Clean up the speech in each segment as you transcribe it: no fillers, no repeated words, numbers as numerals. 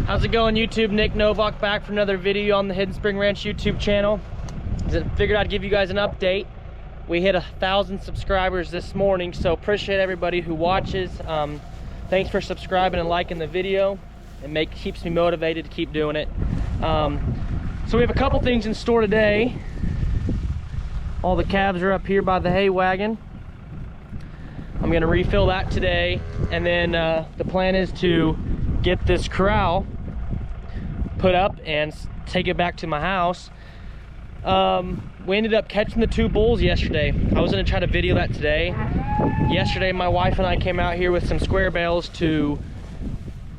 How's it going, YouTube? Nick Novak back for another video on the Hidden Spring Ranch YouTube channel. Figured I'd give you guys an update. We hit 1,000 subscribers this morning, so appreciate everybody who watches. Thanks for subscribing and liking the video. It keeps me motivated to keep doing it. So we have a couple things in store today. All the calves are up here by the hay wagon. I'm gonna refill that today, and then the plan is to get this corral put up and take it back to my house. We ended up catching the 2 bulls yesterday. I was gonna try to video that today. Yesterday my wife and I came out here with some square bales to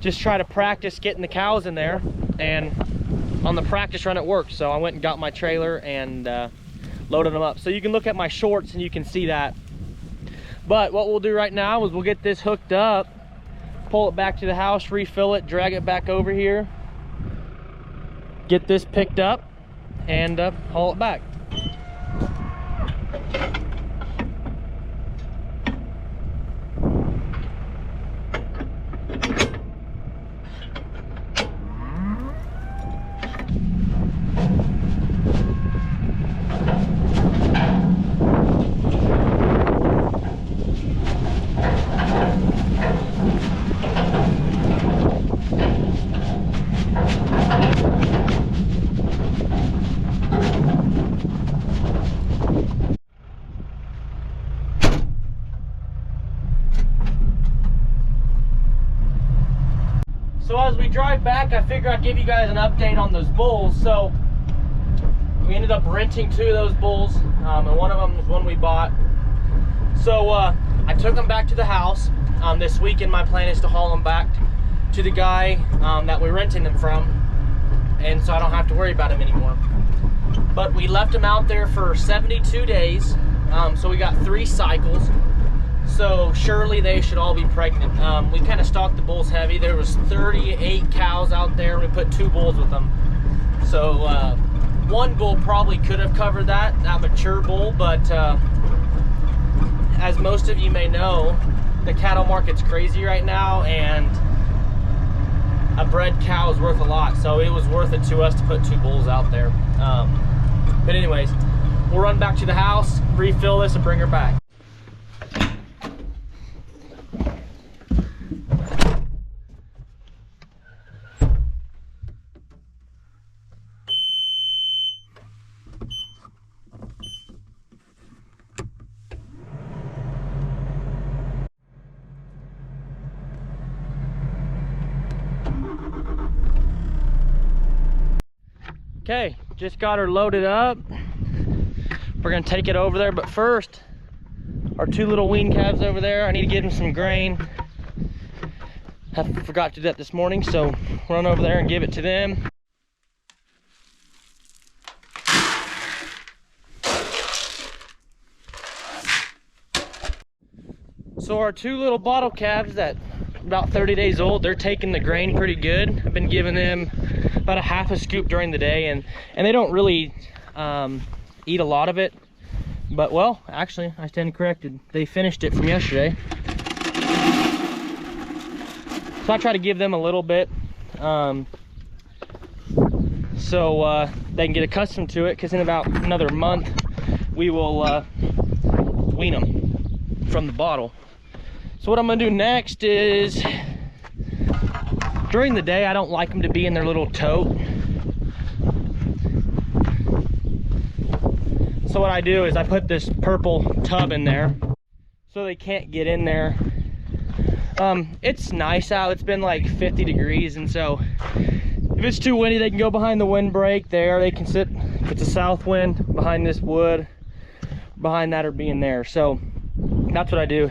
just try to practice getting the cows in there, and on the practice run it worked. So I went and got my trailer and loaded them up. So you can look at my shorts and you can see that. But what we'll do right now is we'll get this hooked up, pull it back to the house, refill it, drag it back over here, get this picked up, and haul it back. So as we drive back, I figured I'd give you guys an update on those bulls. So we ended up renting 2 of those bulls, and one of them was one we bought. So I took them back to the house this week, and my plan is to haul them back to the guy that we're renting them from, and so I don't have to worry about them anymore. But we left them out there for 72 days, so we got 3 cycles. So surely they should all be pregnant. We kind of stalked the bulls heavy. There was 38 cows out there, and we put 2 bulls with them. So one bull probably could have covered that mature bull, but as most of you may know, the cattle market's crazy right now, and a bred cow is worth a lot. So it was worth it to us to put 2 bulls out there. But anyways, we'll run back to the house, refill this, and bring her back. Okay, just got her loaded up. We're gonna take it over there, but first, our 2 little wean calves over there, I need to give them some grain. I forgot to do that this morning, so run over there and give it to them. So our 2 little bottle calves that about 30 days old, they're taking the grain pretty good. I've been giving them about a half a scoop during the day, and they don't really eat a lot of it. But well, actually, I stand corrected. They finished it from yesterday. So I try to give them a little bit so they can get accustomed to it, because in about another month we will wean them from the bottle. So what I'm gonna do next is, during the day, I don't like them to be in their little tote. So what I do is I put this purple tub in there so they can't get in there. It's nice out. It's been like 50 degrees, and so if it's too windy, they can go behind the windbreak there. They can sit, if it's a south wind, behind this wood, behind that, or be in there. So that's what I do.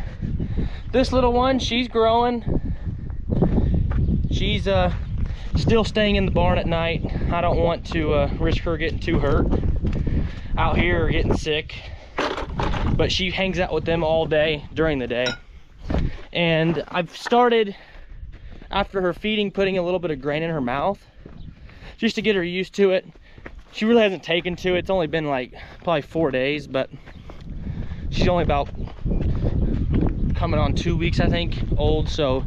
This little one, she's growing. She's still staying in the barn at night. I don't want to risk her getting too hurt out here or getting sick. But she hangs out with them all day during the day. And I've started, after her feeding, putting a little bit of grain in her mouth just to get her used to it. She really hasn't taken to it. It's only been like probably 4 days, but she's only about coming on 2 weeks, I think, old. So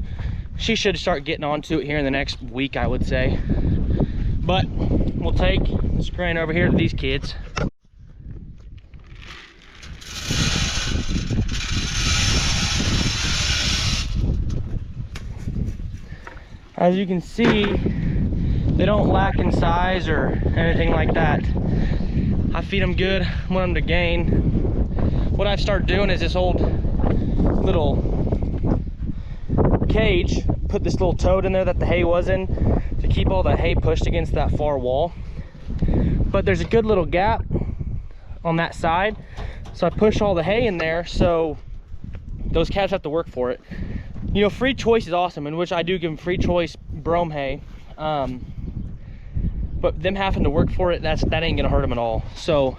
she should start getting onto it here in the next week, I would say. But we'll take this grain over here to these kids. As you can see, they don't lack in size or anything like that. I feed them good, want them to gain. What I've started doing is this old little cage, put this little tote in there that the hay was in to keep all the hay pushed against that far wall. But there's a good little gap on that side, so I push all the hay in there so those calves have to work for it. You know, free choice is awesome, in which I do give them free choice brome hay, but them having to work for it, that ain't gonna hurt them at all. So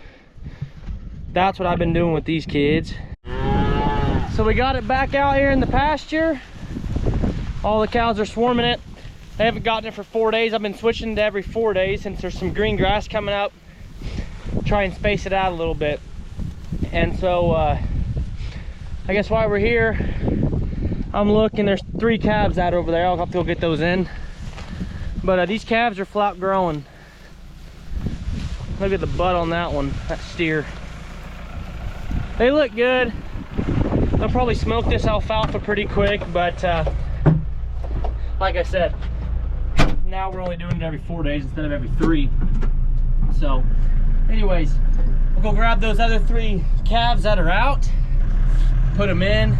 that's what I've been doing with these kids. So we got it back out here in the pasture. All the cows are swarming it. They haven't gotten it for 4 days. I've been switching to every 4 days since there's some green grass coming up. Try and space it out a little bit. And so I guess while we're here, I'm looking, there's 3 calves out over there. I'll have to go get those in. But these calves are flat growing. Look at the butt on that one, that steer. They look good. They'll probably smoke this alfalfa pretty quick, but like I said, now we're only doing it every 4 days instead of every 3. So anyways, we'll go grab those other 3 calves that are out, put them in.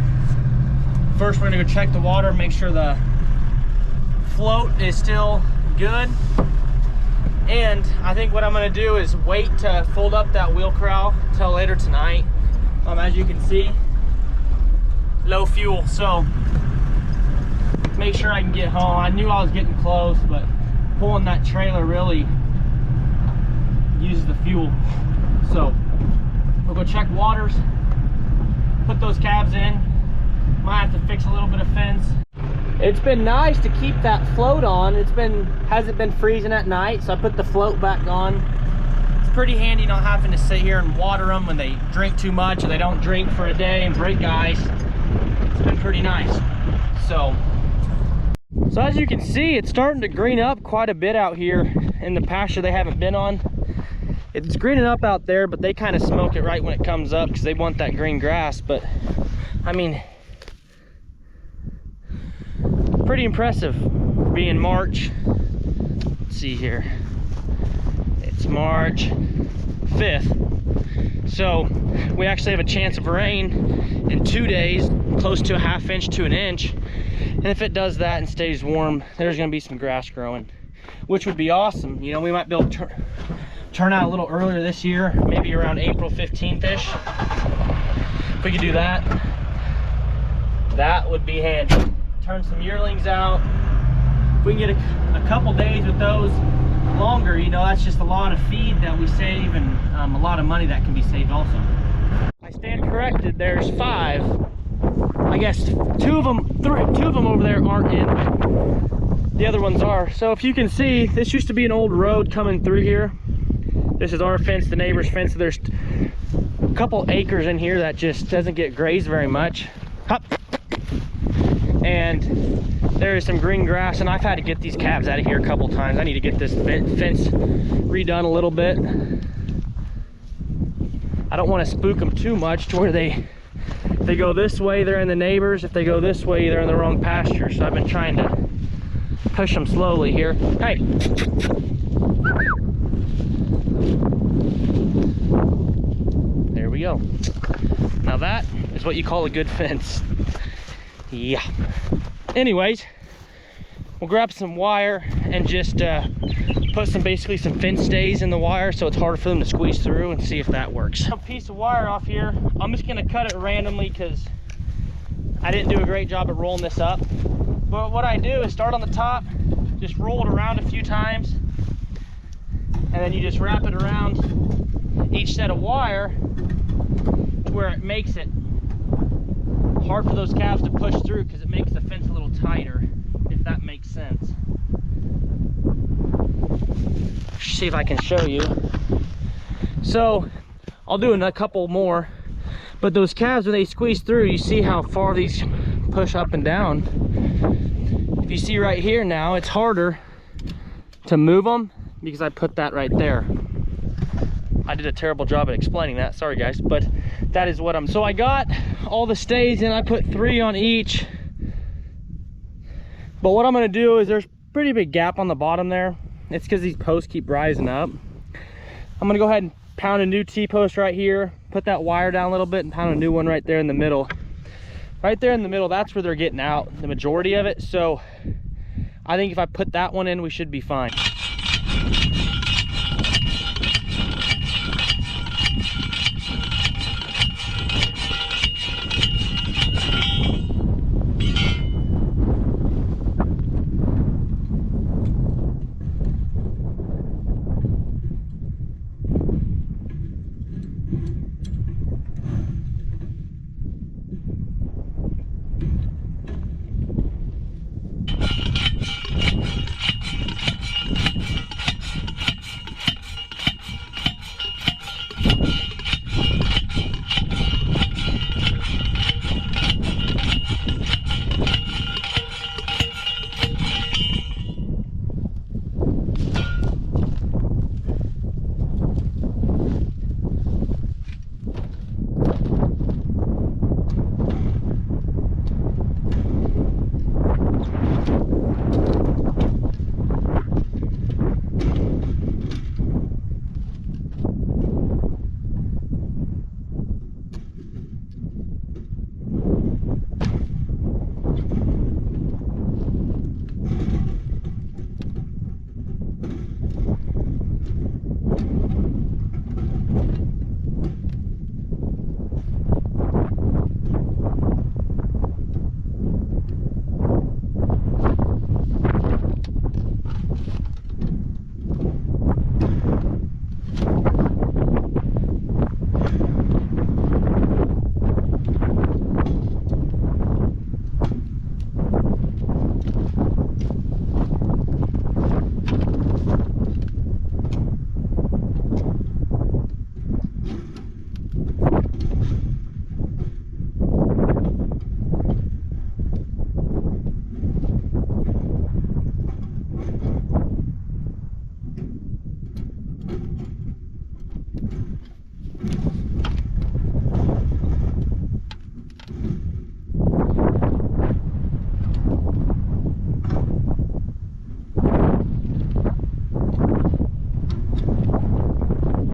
First, we're gonna go check the water, make sure the float is still good. And I think what I'm gonna do is wait to fold up that wheel corral till later tonight. As you can see, low fuel, so make sure I can get home. I knew I was getting close, but pulling that trailer really uses the fuel. So we'll go check waters, put those calves in. Might have to fix a little bit of fence. It's been nice to keep that float on. Hasn't been freezing at night, so I put the float back on. It's pretty handy not having to sit here and water them when they drink too much or they don't drink for a day and break ice. It's been pretty nice. So as you can see, it's starting to green up quite a bit out here in the pasture they haven't been on. It's greening up out there, but they kind of smoke it right when it comes up because they want that green grass. But I mean, pretty impressive being March. Let's see here, it's March 5th, so we actually have a chance of rain in 2 days, close to a ½ inch to an inch. And if it does that and stays warm, there's going to be some grass growing, which would be awesome. You know, we might be able to turn out a little earlier this year, maybe around April 15th ish. If we could do that, that would be handy. Turn some yearlings out. If we can get a couple days with those longer, you know, that's just a lot of feed that we save, and a lot of money that can be saved also. I stand corrected, there's 5. I guess two of them over there aren't in. The other ones are. So if you can see, this used to be an old road coming through here. This is our fence, the neighbor's fence. So there's a couple acres in here that just doesn't get grazed very much. Hop. And there is some green grass, and I've had to get these calves out of here a couple times. I need to get this fence redone a little bit. I don't want to spook them too much to where if they go this way, they're in the neighbors. If they go this way, they're in the wrong pasture. So I've been trying to push them slowly here. Hey. There we go. Now that is what you call a good fence. Yeah. Anyways, we'll grab some wire and just put basically some fence stays in the wire so it's harder for them to squeeze through, and see if that works. A piece of wire off here. I'm just gonna cut it randomly because I didn't do a great job at rolling this up. But what I do is start on the top, just roll it around a few times, and then you just wrap it around each set of wire to where it makes it hard for those calves to push through, because it makes the fence a little tighter, if that makes sense. See if I can show you. So I'll do a couple more, but those calves, when they squeeze through, you see how far these push up and down. if you see right here now, it's harder to move them because I put that right there. I did a terrible job at explaining that, sorry guys, but that is what I'm, so I got all the stays in, I put 3 on each. But what I'm gonna do is there's a pretty big gap on the bottom there. It's because these posts keep rising up. I'm gonna go ahead and pound a new T-post right here, put that wire down a little bit and pound a new one right there in the middle. Right there in the middle, that's where they're getting out, the majority of it. So I think if I put that one in, we should be fine.